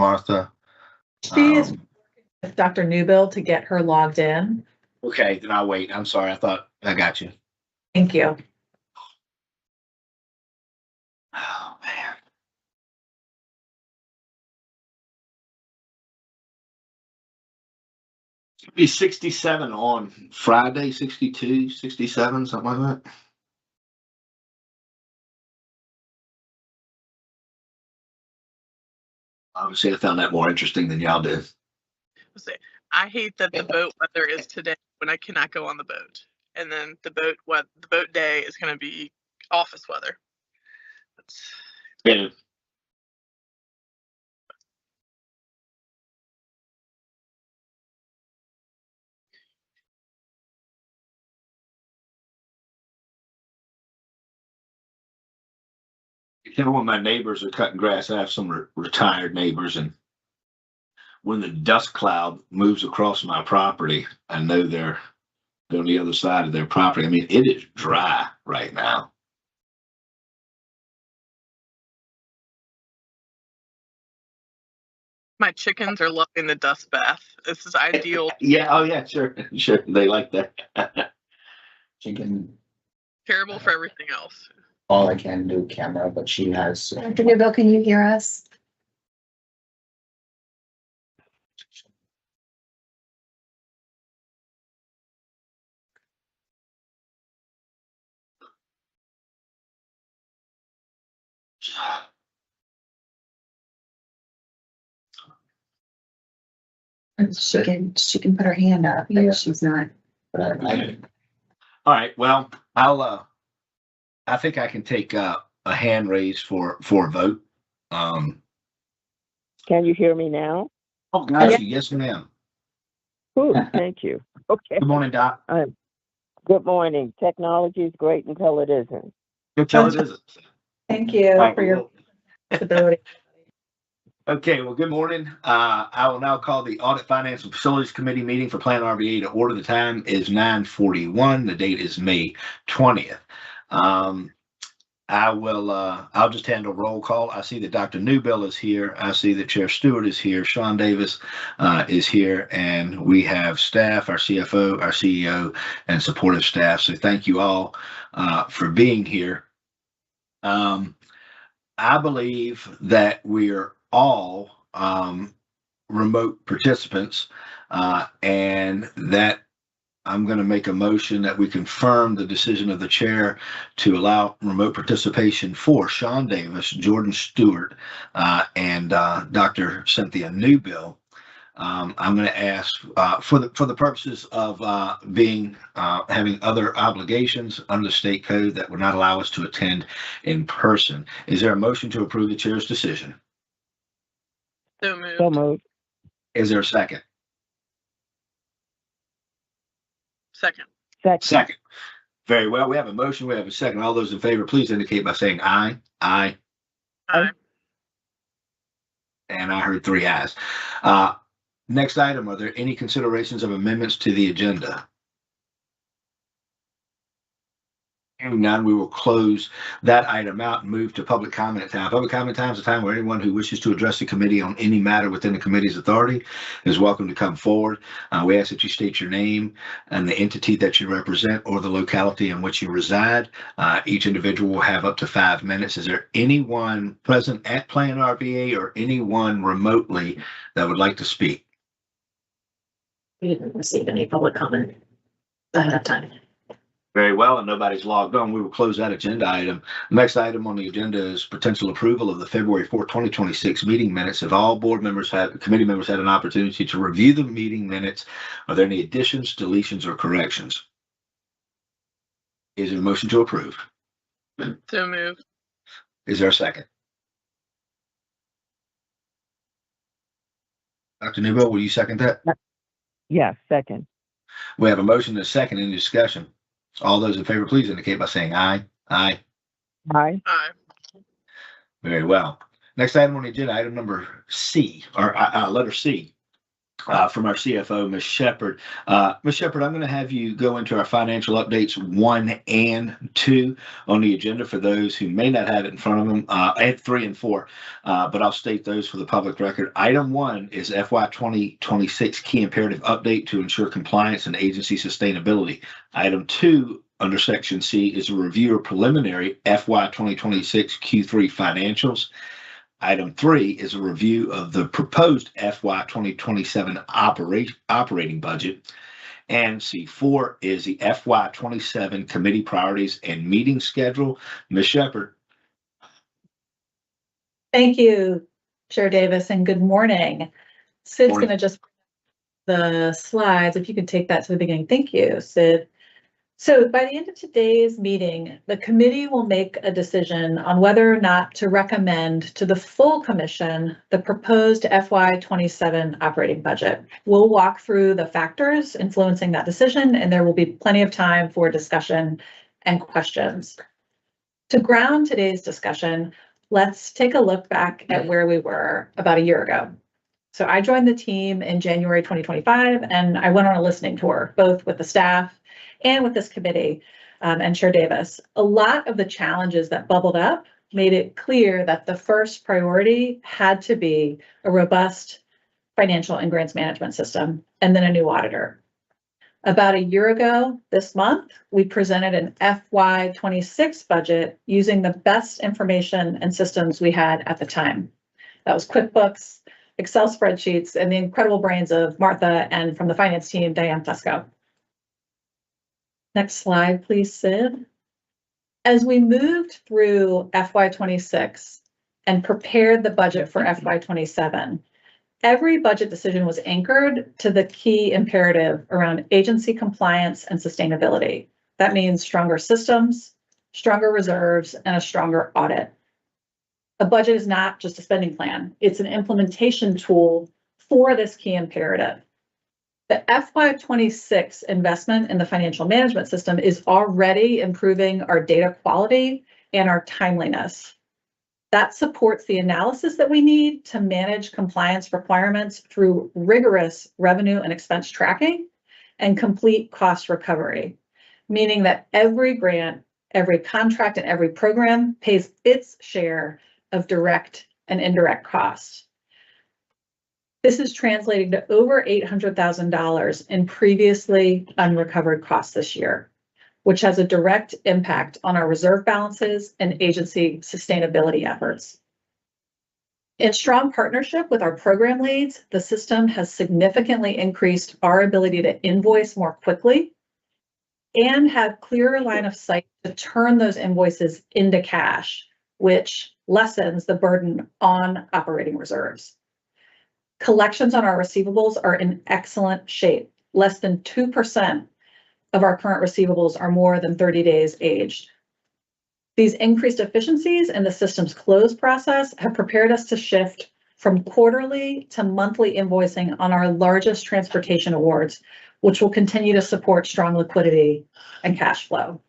Martha. She is with Dr. Newbill to get her logged in. Okay, then I'll wait. I'm sorry. I thought I got you. Thank you. Oh, man. It'll be 67 on Friday, 62, 67, something like that. Obviously, I found that more interesting than y'all did. I hate that the boat weather is today when I cannot go on the boat, and then the boat day is going to be office weather. Yeah. When my neighbors are cutting grass, I have some retired neighbors, and when the dust cloud moves across my property, I know they're on the other side of their property. I mean, it is dry right now. My chickens are loving the dust bath. This is ideal. Yeah. Oh, yeah. Sure. Sure. They like that. Chicken. Terrible for everything else. All I can do camera, but she has. Dr. Newbill, can you hear us? She can put her hand up, but Yeah. she's not. But All right. Well, I think I can take a hand raise for a vote. Can you hear me now? Oh, gotcha. Yes, ma'am. Ooh, thank you. Okay. Good morning, Doc. Good morning. Technology is great until it isn't. Good tell it isn't. Thank you for your ability. Okay, well, good morning. I will now call the Audit, Finance, and Facilities Committee meeting for PlanRVA to order. The time is 9:41. The date is May 20th. I'll just handle roll call. I see that Dr. Newbill is here. I see that Chair Stewart is here. Sean Davis is here, and we have staff, our CFO, our CEO, and supportive staff. So thank you all for being here. I believe that we're all remote participants, and that I'm going to make a motion that we confirm the decision of the chair to allow remote participation for Sean Davis, Jordan Stewart, and Dr. Cynthia Newbill. I'm going to ask for the purposes of having other obligations under the state code that would not allow us to attend in person. Is there a motion to approve the chair's decision? So moved. So moved. Is there a second? Second. Second. Very well. We have a motion. We have a second. All those in favor, please indicate by saying aye. Aye. Aye. And I heard 3 ayes. Next item, are there any considerations of amendments to the agenda? Hearing none, we will close that item out and move to public comment time. Public comment time is a time where anyone who wishes to address the committee on any matter within the committee's authority is welcome to come forward. We ask that you state your name and the entity that you represent or the locality in which you reside. Each individual will have up to 5 minutes. Is there anyone present at PlanRVA or anyone remotely that would like to speak? We didn't receive any public comment at that time. Very well, and nobody's logged on. We will close that agenda item. Next item on the agenda is potential approval of the February 4th, 2026 meeting minutes. If all committee members had an opportunity to review the meeting minutes, are there any additions, deletions, or corrections? Is there a motion to approve? So moved. Is there a second? Dr. Newbill, will you second that? Yes, second. We have a motion and a second. Any discussion? All those in favor, please indicate by saying aye. Aye. Aye. Aye. Very well. Next item on the agenda, item number C, or letter C. from our CFO, Ms. Shepherd. Ms. Shepherd, I'm going to have you go into our financial updates 1 and 2 on the agenda for those who may not have it in front of them, and 3 and 4, but I'll state those for the public record. Item 1 is FY 2026 key imperative update to ensure compliance and agency sustainability. Item 2 under section C is a review of preliminary FY 2026 Q3 financials. Item 3 is a review of the proposed FY 2027 operating budget. And C4 is the FY 27 committee priorities and meeting schedule. Ms. Shepherd. Thank you, Chair Davis, and good morning. Sid's going to just the slides, if you could take that to the beginning. Thank you, Sid. So by the end of today's meeting, the committee will make a decision on whether or not to recommend to the full commission the proposed FY 27 operating budget. We'll walk through the factors influencing that decision, and there will be plenty of time for discussion and questions. To ground today's discussion, let's take a look back at where we were about a year ago. So I joined the team in January 2025, and I went on a listening tour, both with the staff and with this committee and Chair Davis. A lot of the challenges that bubbled up made it clear that the first priority had to be a robust financial and grants management system, and then a new auditor. About a year ago this month, we presented an FY 26 budget using the best information and systems we had at the time. That was QuickBooks, Excel spreadsheets, and the incredible brains of Martha and from the finance team, Diane Fusco. Next slide, please, Sid. As we moved through FY 26 and prepared the budget for FY 27, every budget decision was anchored to the key imperative around agency compliance and sustainability. That means stronger systems, stronger reserves, and a stronger audit. A budget is not just a spending plan. It's an implementation tool for this key imperative. The FY 26 investment in the financial management system is already improving our data quality and our timeliness. That supports the analysis that we need to manage compliance requirements through rigorous revenue and expense tracking and complete cost recovery, meaning that every grant, every contract, and every program pays its share of direct and indirect costs. This is translating to over $800,000 in previously unrecovered costs this year, which has a direct impact on our reserve balances and agency sustainability efforts. In strong partnership with our program leads, the system has significantly increased our ability to invoice more quickly and have clearer line of sight to turn those invoices into cash, which lessens the burden on operating reserves. Collections on our receivables are in excellent shape. Less than 2% of our current receivables are more than 30 days aged. These increased efficiencies in the system's close process have prepared us to shift from quarterly to monthly invoicing on our largest transportation awards, which will continue to support strong liquidity and cash flow.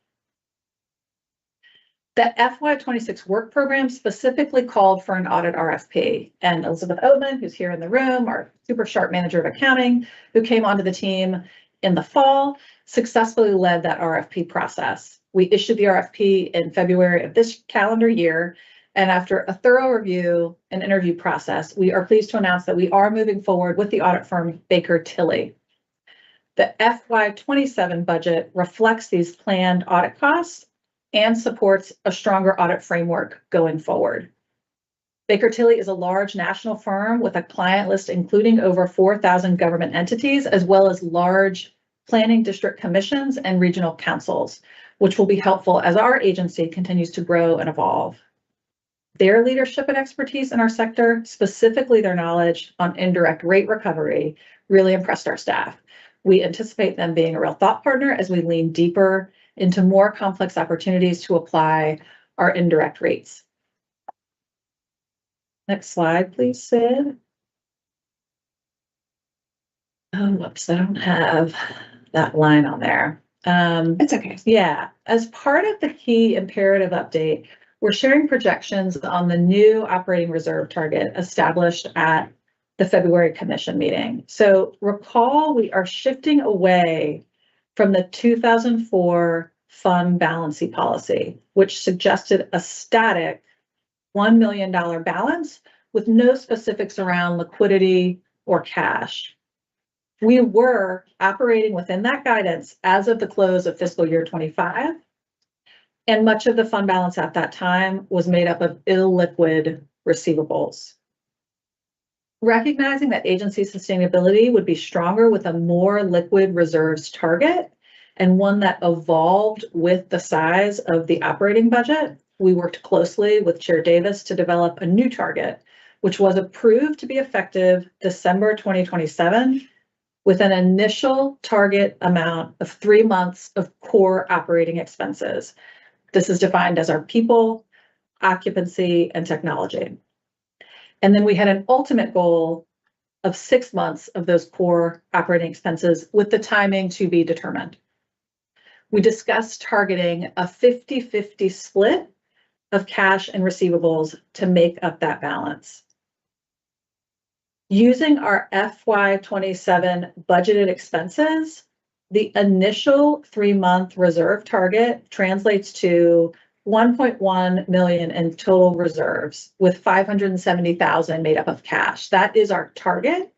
The FY 26 work program specifically called for an audit RFP, and Elizabeth Oatman, who's here in the room, our super sharp manager of accounting, who came onto the team in the fall, successfully led that RFP process. We issued the RFP in February of this calendar year, and after a thorough review and interview process, we are pleased to announce that we are moving forward with the audit firm Baker Tilly. The FY 27 budget reflects these planned audit costs and supports a stronger audit framework going forward. Baker Tilly is a large national firm with a client list including over 4,000 government entities, as well as large planning district commissions and regional councils, which will be helpful as our agency continues to grow and evolve. Their leadership and expertise in our sector, specifically their knowledge on indirect rate recovery, really impressed our staff. We anticipate them being a real thought partner as we lean deeper into more complex opportunities to apply our indirect rates. Next slide, please, Sid. Oh, whoops, I don't have that line on there. It's okay. Yeah, as part of the key imperative update, we're sharing projections on the new operating reserve target established at the February commission meeting. So recall, we are shifting away from the 2004 fund balancing policy, which suggested a static $1 million balance with no specifics around liquidity or cash. We were operating within that guidance as of the close of fiscal year 25, and much of the fund balance at that time was made up of illiquid receivables. Recognizing that agency sustainability would be stronger with a more liquid reserves target and one that evolved with the size of the operating budget, we worked closely with Chair Davis to develop a new target, which was approved to be effective December 2027, with an initial target amount of 3 months of core operating expenses. This is defined as our people, occupancy, and technology. And then we had an ultimate goal of 6 months of those core operating expenses with the timing to be determined. We discussed targeting a 50-50 split of cash and receivables to make up that balance. Using our FY27 budgeted expenses, the initial 3-month reserve target translates to 1.1 million in total reserves, with 570,000 made up of cash. That is our target.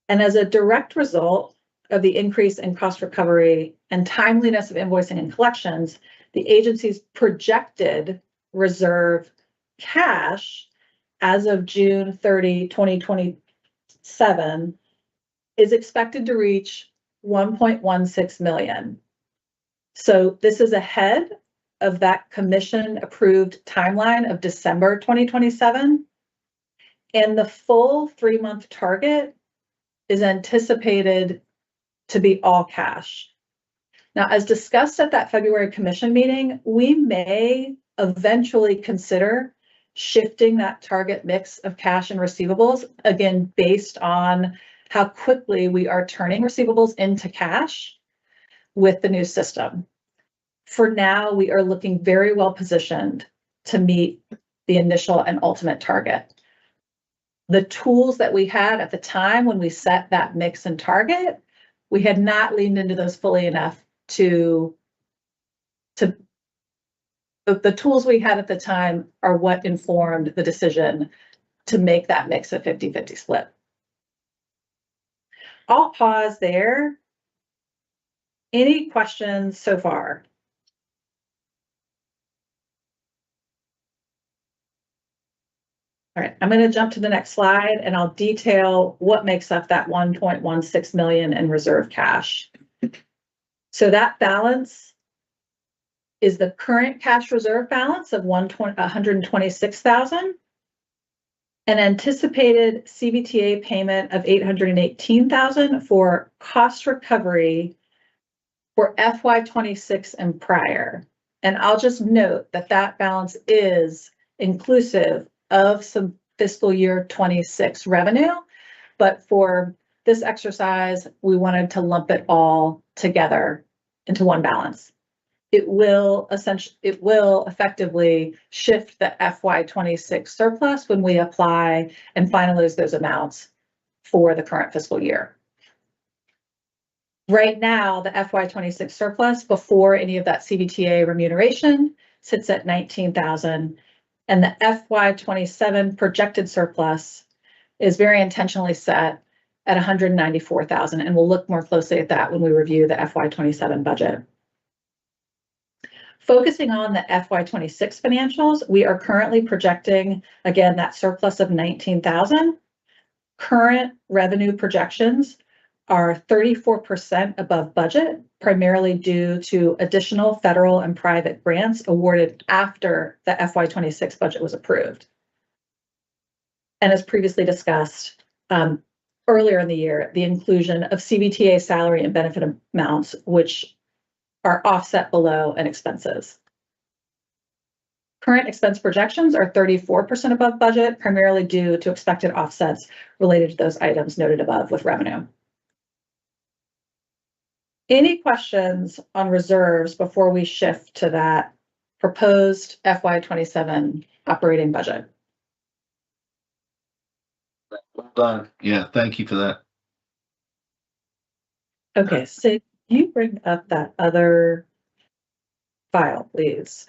And as a direct result of the increase in cost recovery and timeliness of invoicing and collections, the agency's projected reserve cash as of June 30, 2027 is expected to reach 1.16 million. So this is ahead of that commission approved timeline of December 2027. And the full 3-month target is anticipated to be all cash. Now, as discussed at that February commission meeting, we may eventually consider shifting that target mix of cash and receivables, again, based on how quickly we are turning receivables into cash with the new system. For now, we are looking very well positioned to meet the initial and ultimate target. The tools that we had at the time when we set that mix and target, we had not leaned into those fully enough to the tools we had at the time are what informed the decision to make that mix a 50-50 split. I'll pause there. Any questions so far? All right, I'm going to jump to the next slide and I'll detail what makes up that 1.16 million in reserve cash. So that balance is the current cash reserve balance of 126,000, an anticipated CBTA payment of 818,000 for cost recovery for FY26 and prior. And I'll just note that that balance is inclusive of some fiscal year 26 revenue, but for this exercise, we wanted to lump it all together into one balance. It will effectively shift the FY26 surplus when we apply and finalize those amounts for the current fiscal year. Right now, the FY26 surplus before any of that CBTA remuneration sits at 19,000, and the FY27 projected surplus is very intentionally set at 194,000, and we'll look more closely at that when we review the FY27 budget. Focusing on the FY26 financials, we are currently projecting, again, that surplus of 19,000. Current revenue projections are 34% above budget, primarily due to additional federal and private grants awarded after the FY26 budget was approved. And as previously discussed, earlier in the year, the inclusion of CBTA salary and benefit amounts, which are offset below in expenses. Current expense projections are 34% above budget, primarily due to expected offsets related to those items noted above with revenue. Any questions on reserves before we shift to that proposed FY27 operating budget? done. Yeah, thank you for that. Okay, Sid, can you bring up that other file, please?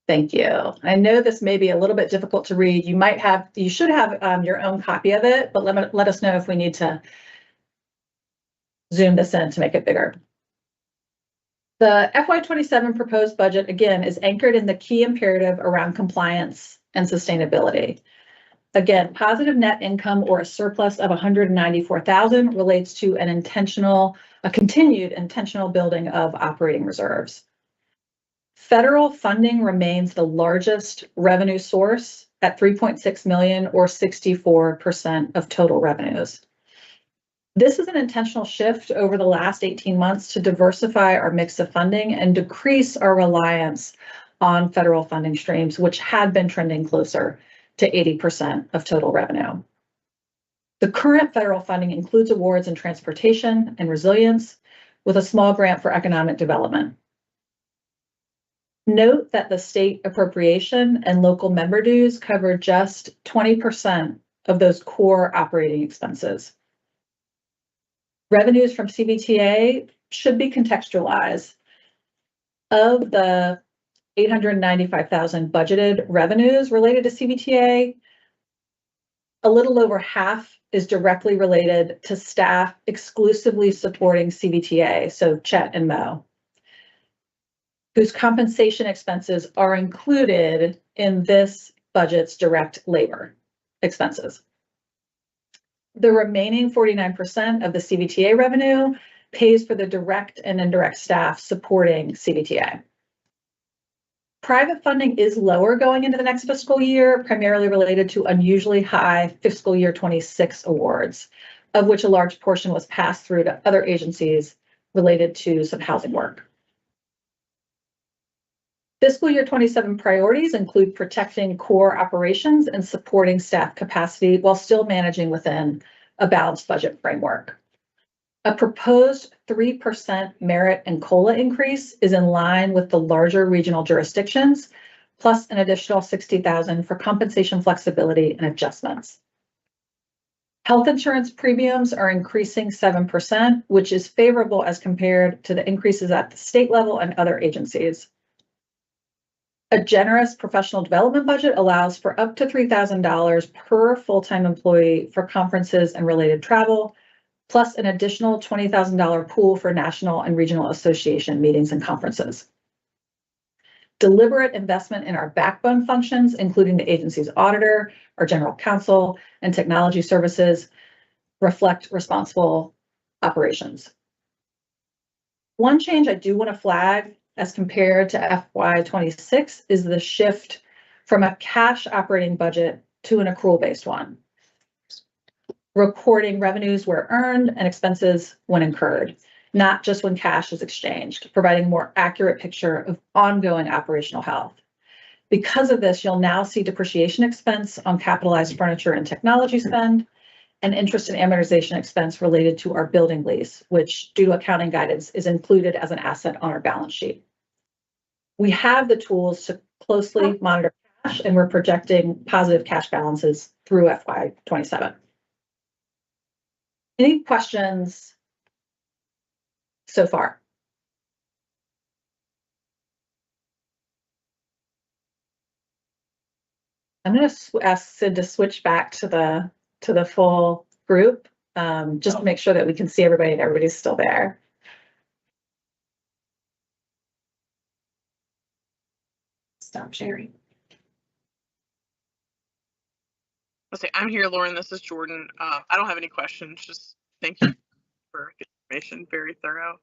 Thank you. I know this may be a little bit difficult to read. You should have your own copy of it, but let us know if we need to zoom this in to make it bigger. The FY27 proposed budget, again, is anchored in the key imperative around compliance and sustainability. Again, positive net income or a surplus of 194,000 relates to a continued intentional building of operating reserves. Federal funding remains the largest revenue source at 3.6 million or 64% of total revenues. This is an intentional shift over the last 18 months to diversify our mix of funding and decrease our reliance on federal funding streams, which had been trending closer to 80% of total revenue. The current federal funding includes awards in transportation and resilience, with a small grant for economic development. Note that the state appropriation and local member dues cover just 20% of those core operating expenses. Revenues from CBTA should be contextualized. Of the 895,000 budgeted revenues related to CBTA, a little over half is directly related to staff exclusively supporting CBTA, so Chet and Mo, whose compensation expenses are included in this budget's direct labor expenses. The remaining 49% of the CBTA revenue pays for the direct and indirect staff supporting CBTA. Private funding is lower going into the next fiscal year, primarily related to unusually high fiscal year 26 awards, of which a large portion was passed through to other agencies related to some housing work. Fiscal year 27 priorities include protecting core operations and supporting staff capacity while still managing within a balanced budget framework. A proposed 3% merit and COLA increase is in line with the larger regional jurisdictions, plus an additional 60,000 for compensation flexibility and adjustments. Health insurance premiums are increasing 7%, which is favorable as compared to the increases at the state level and other agencies. A generous professional development budget allows for up to $3,000 per full-time employee for conferences and related travel, plus an additional $20,000 pool for national and regional association meetings and conferences. Deliberate investment in our backbone functions, including the agency's auditor, our general counsel, and technology services, reflect responsible operations. One change I do want to flag as compared to FY26 is the shift from a cash operating budget to an accrual-based one, recording revenues where earned and expenses when incurred, not just when cash is exchanged, providing a more accurate picture of ongoing operational health. Because of this, you'll now see depreciation expense on capitalized furniture and technology spend, and interest and amortization expense related to our building lease, which, due to accounting guidance, is included as an asset on our balance sheet. We have the tools to closely monitor cash, and we're projecting positive cash balances through FY27. Any questions so far? I'm going to ask Sid to switch back to the full group, just to make sure that we can see everybody and everybody's still there. Stop sharing. Let's see, I'm here, Lauren. This is Jordan. I don't have any questions. Just thank you for the information. Very thorough.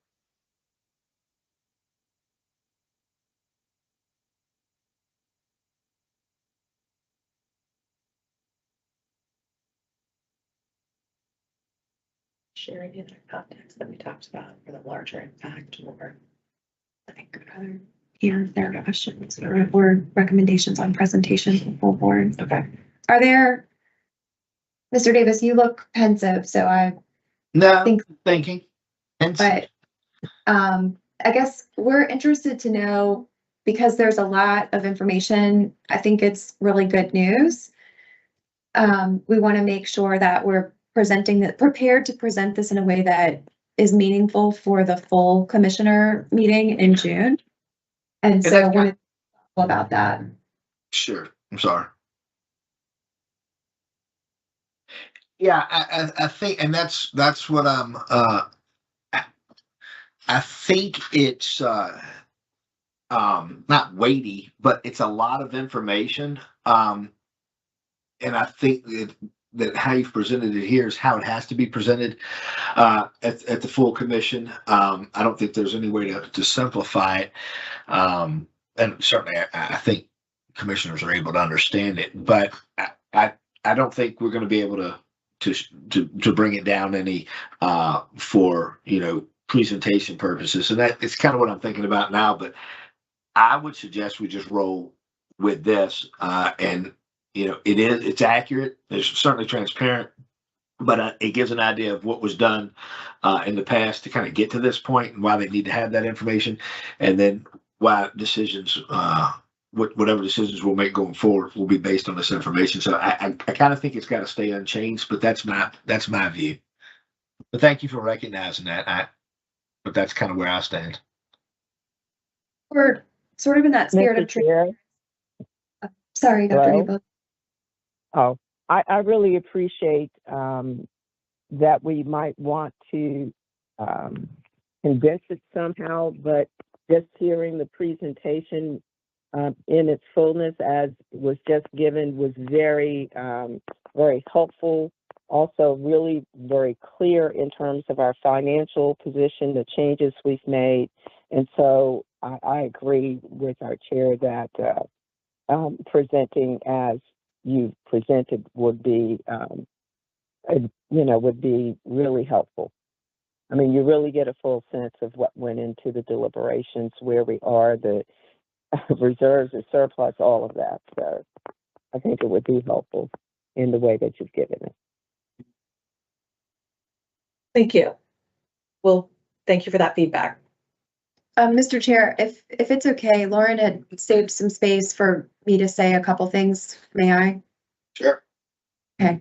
Sharing the other context that we talked about for the larger impact, or I think here if there are questions or recommendations on presentation to the full board. okay. Are there, Mr. Davis, you look pensive, so No, Think- thinking. but I guess we're interested to know, because there's a lot of information, I think it's really good news. We want to make sure that we're prepared to present this in a way that is meaningful for the full commissioner meeting in June. And so I wanted to talk about that. Sure. I'm sorry. Yeah, I think, and that's what I think it's not weighty, but it's a lot of information. And I think that how you've presented it here is how it has to be presented at the full commission. I don't think there's any way to simplify it. And certainly I think commissioners are able to understand it, but I don't think we're going to be able to bring it down any for, presentation purposes. And that it's kind of what I'm thinking about now, but I would suggest we just roll with this and it's accurate. It's certainly transparent, but it gives an idea of what was done in the past to kind of get to this point and why they need to have that information, and then why decisions, whatever decisions we'll make going forward, will be based on this information. So I kind of think it's got to stay unchanged, but that's my view. But thank you for recognizing that. But that's kind of where I stand. We're sort of in that spirit Mr. Chair. Sorry, Dr. Hello? Abel. Oh, I really appreciate that we might want to condense it somehow, but just hearing the presentation in its fullness as was just given was very, very helpful. Also really very clear in terms of our financial position, the changes we've made. And so I agree with our chair that presenting as you presented would be, would be really helpful. I mean, you really get a full sense of what went into the deliberations, where we are, the reserves, the surplus, all of that. So I think it would be helpful in the way that you've given it. Thank you. Well, thank you for that feedback. Mr. Chair, if it's okay, Lauren had saved some space for me to say a couple things. May I? Sure. Okay.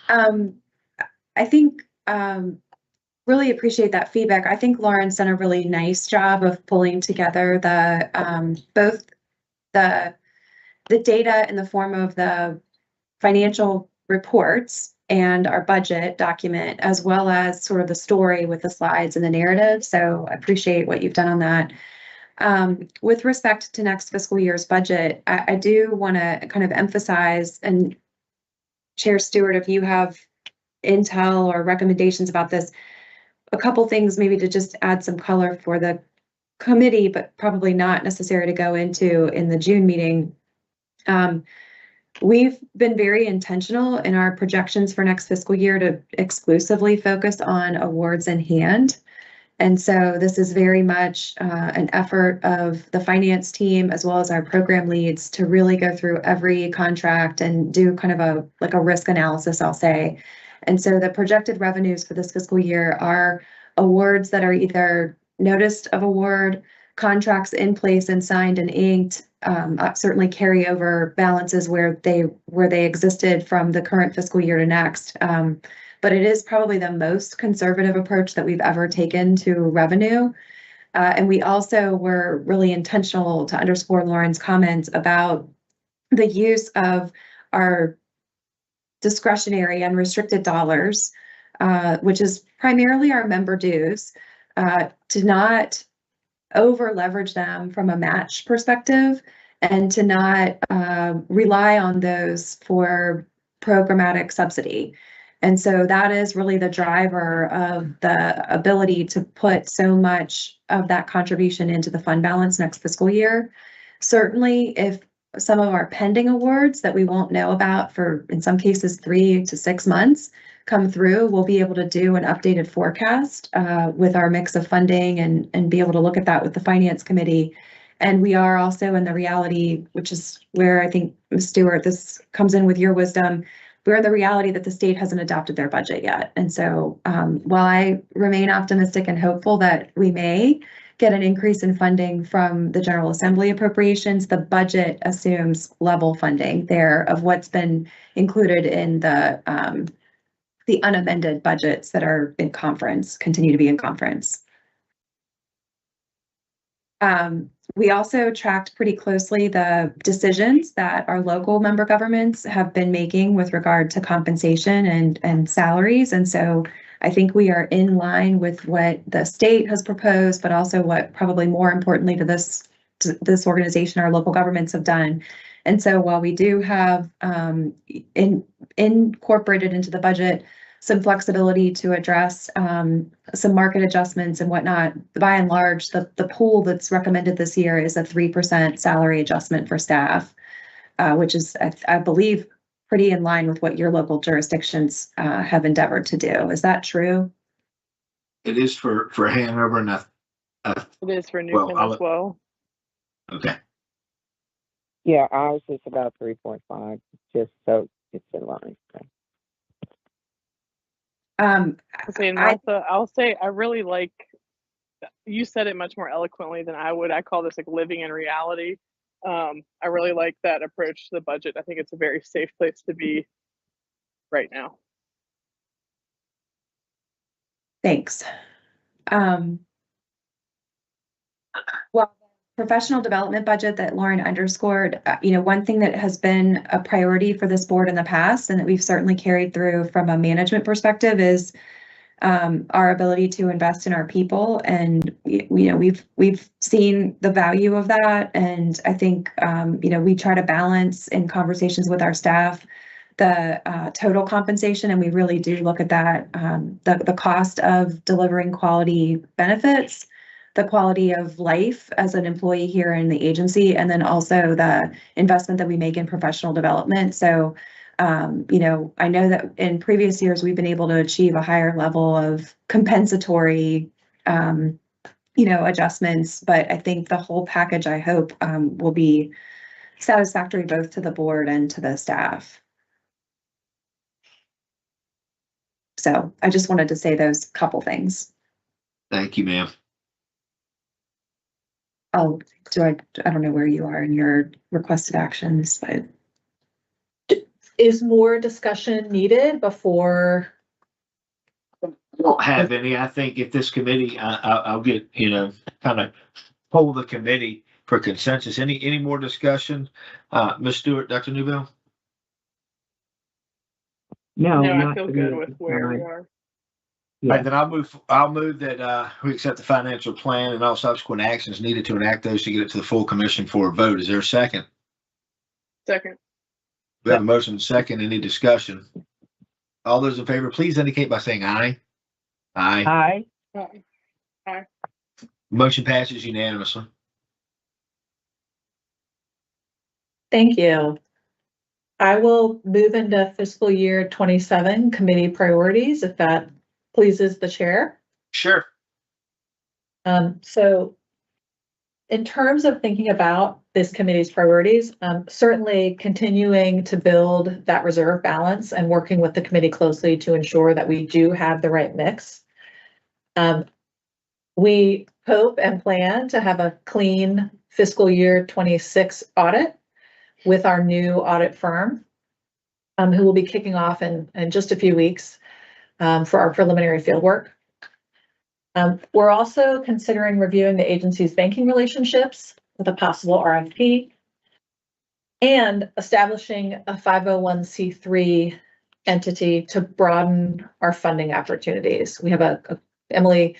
I think really appreciate that feedback. I think Lauren's done a really nice job of pulling together the both the data in the form of the financial reports and our budget document, as well as sort of the story with the slides and the narrative. So I appreciate what you've done on that. With respect to next fiscal year's budget, I do want to kind of emphasize, and Chair Stewart, if you have intel or recommendations about this, a couple things maybe to just add some color for the committee, but probably not necessary to go into in the June meeting. We've been very intentional in our projections for next fiscal year to exclusively focus on awards in hand. And so this is very much an effort of the finance team as well as our program leads to really go through every contract and do kind of a risk analysis, I'll say. And so the projected revenues for this fiscal year are awards that are either notice of award, contracts in place and signed and inked, certainly carry over balances where they existed from the current fiscal year to next. But it is probably the most conservative approach that we've ever taken to revenue. And we also were really intentional to underscore Lauren's comments about the use of our discretionary unrestricted dollars, which is primarily our member dues, to not over leverage them from a match perspective and to not rely on those for programmatic subsidy. And so that is really the driver of the ability to put so much of that contribution into the fund balance next fiscal year. Certainly, if some of our pending awards that we won't know about for, in some cases, 3 to 6 months come through, we'll be able to do an updated forecast with our mix of funding and be able to look at that with the finance committee. And we are also in the reality, which is where I think, Ms. Stewart, this comes in with your wisdom. We're in the reality that the state hasn't adopted their budget yet. And so while I remain optimistic and hopeful that we may, get an increase in funding from the General Assembly appropriations. The budget assumes level funding there of what's been included in the unamended budgets that are in conference, continue to be in conference. We also tracked pretty closely the decisions that our local member governments have been making with regard to compensation and salaries. And so I think we are in line with what the state has proposed, but also what probably more importantly to this organization, our local governments have done. And so while we do have incorporated into the budget some flexibility to address some market adjustments and whatnot, by and large, the pool that's recommended this year is a 3% salary adjustment for staff, which is, I believe, pretty in line with what your local jurisdictions have endeavored to do. Is that true? It is for Hanover and It is for Newcomb as well. okay. Yeah, ours is about 3.5, just so it's in line. Martha, I'll say I really like, you said it much more eloquently than I would. I call this like living in reality. I really like that approach to the budget. I think it's a very safe place to be right now. Thanks. Well, professional development budget that Lauren underscored, one thing that has been a priority for this board in the past and that we've certainly carried through from a management perspective is our ability to invest in our people. And, we've seen the value of that. And I think, we try to balance in conversations with our staff the total compensation, and we really do look at that, the cost of delivering quality benefits, the quality of life as an employee here in the agency, and then also the investment that we make in professional development. So, I know that in previous years, we've been able to achieve a higher level of compensatory, adjustments, but I think the whole package, I hope, will be satisfactory both to the board and to the staff. So I just wanted to say those couple things. Thank you, ma'am. I don't know where you are in your requested actions, but. Is more discussion needed before? I don't have any. I think if this committee, I'll get, kind of poll the committee for consensus. Any more discussion? Ms. Stewart, Dr. Newbell? No, I feel good with where we are. Yeah. Right, then I'll move that we accept the financial plan and all subsequent actions needed to enact those to get it to the full commission for a vote. Is there a second? Second. We have a motion second. Any discussion? All those in favor, please indicate by saying aye. Aye. Aye. Aye. Motion passes unanimously. Thank you. I will move into fiscal year 27 committee priorities, if that pleases the chair. Sure. So in terms of thinking about this committee's priorities, certainly continuing to build that reserve balance and working with the committee closely to ensure that we do have the right mix. We hope and plan to have a clean fiscal year 26 audit with our new audit firm, who will be kicking off in just a few weeks for our preliminary fieldwork. We're also considering reviewing the agency's banking relationships with a possible RFP and establishing a 501c3 entity to broaden our funding opportunities. We have Emily,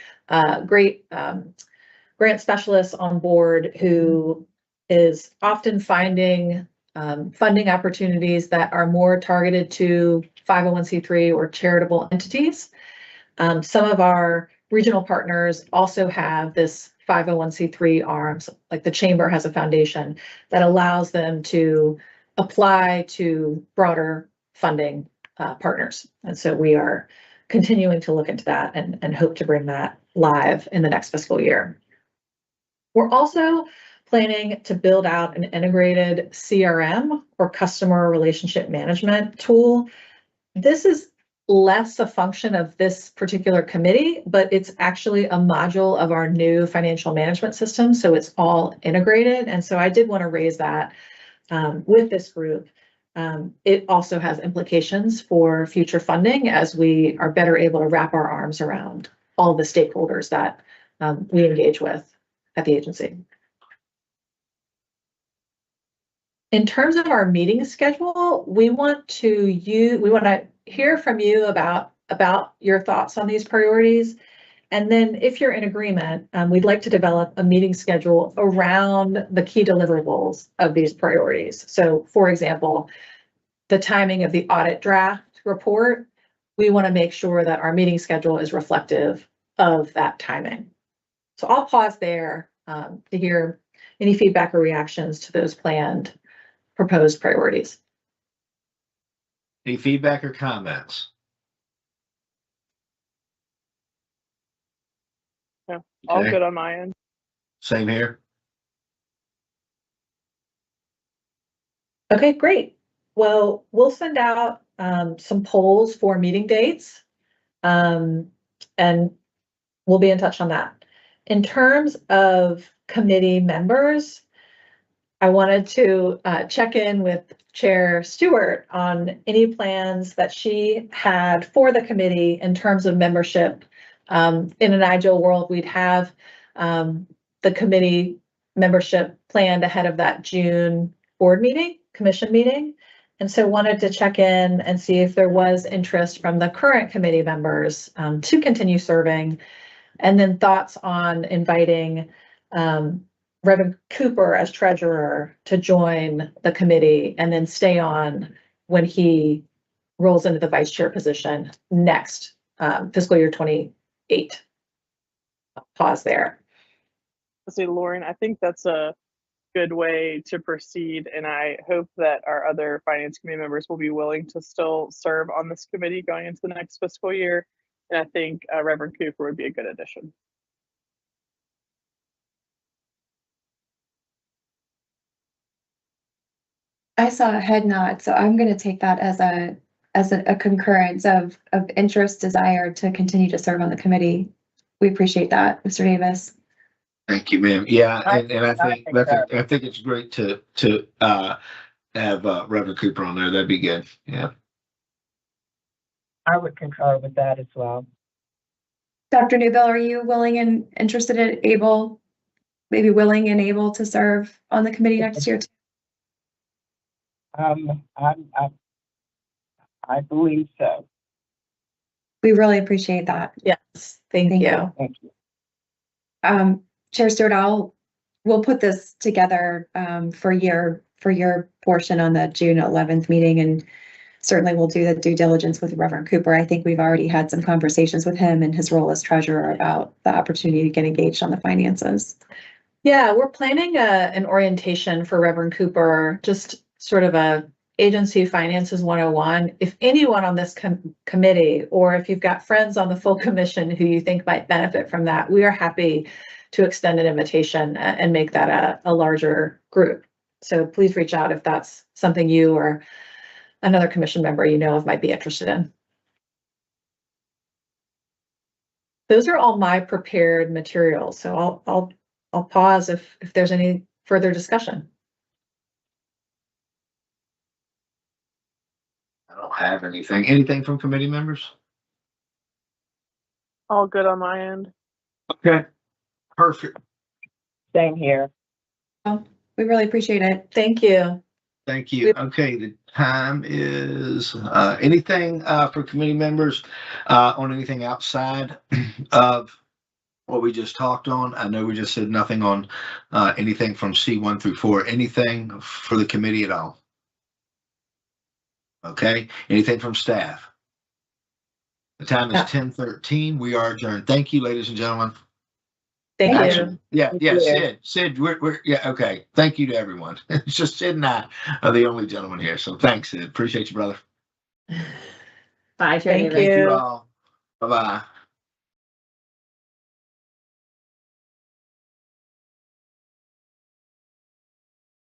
great grant specialist on board who is often finding funding opportunities that are more targeted to 501c3 or charitable entities. Some of our regional partners also have this 501c3 arms, like the chamber has a foundation that allows them to apply to broader funding partners. And so we are continuing to look into that and hope to bring that live in the next fiscal year. We're also planning to build out an integrated CRM or customer relationship management tool. This is less a function of this particular committee, but it's actually a module of our new financial management system. So it's all integrated. And so I did want to raise that with this group. It also has implications for future funding as we are better able to wrap our arms around all the stakeholders that we engage with at the agency. In terms of our meeting schedule, we want to hear from you about your thoughts on these priorities. And then if you're in agreement, we'd like to develop a meeting schedule around the key deliverables of these priorities. So for example, the timing of the audit draft report, we want to make sure that our meeting schedule is reflective of that timing. So I'll pause there to hear any feedback or reactions to those planned proposed priorities. Any feedback or comments? All Okay. good on my end. Same here. Okay, great. Well, we'll send out some polls for meeting dates, and we'll be in touch on that. In terms of committee members, I wanted to check in with Chair Stewart on any plans that she had for the committee in terms of membership. In an ideal world, we'd have the committee membership planned ahead of that June board meeting, commission meeting. And so wanted to check in and see if there was interest from the current committee members to continue serving. And then thoughts on inviting Reverend Cooper as treasurer to join the committee and then stay on when he rolls into the vice chair position next fiscal year 28. Pause there. Say, Lauren, I think that's a good way to proceed, and I hope that our other finance committee members will be willing to still serve on this committee going into the next fiscal year. And I think Reverend Cooper would be a good addition. I saw a head nod, so I'm going to take that as a concurrence of interest, desire to continue to serve on the committee. We appreciate that, Mr. Davis. Thank you, ma'am. Yeah, and I think I think it's great to have Reverend Cooper on there. That'd be good. Yeah. I would concur with that as well. Dr. Newbill, are you willing and interested and able to serve on the committee next year? I believe so. We really appreciate that. Yes, thank you. Thank you. Chair Stewart, we'll put this together for your portion on the June 11th meeting, and certainly we'll do the due diligence with Reverend Cooper. I think we've already had some conversations with him and his role as treasurer about the opportunity to get engaged on the finances. Yeah, we're planning an orientation for Reverend Cooper, just sort of a agency finances 101. If anyone on this committee, or if you've got friends on the full commission who you think might benefit from that, we are happy to extend an invitation and make that a larger group. So please reach out if that's something you or another commission member you know of might be interested in. Those are all my prepared materials. So I'll pause if there's any further discussion. I don't have anything. Anything from committee members? All good on my end. Okay. Perfect. Same here. We really appreciate it. Thank you. Thank you. Okay, the time is anything for committee members on anything outside of what we just talked on? I know we just said nothing on anything from C1 through 4. Anything for the committee at all? Okay, anything from staff? The time is 10:13. We are adjourned. Thank you, ladies and gentlemen. Thank Actually, you. yeah, Sid, we're yeah, okay. Thank you to everyone. It's just Sid and I are the only gentlemen here. So thanks, Sid. Appreciate you, brother. Bye, Thank you all. Bye-bye.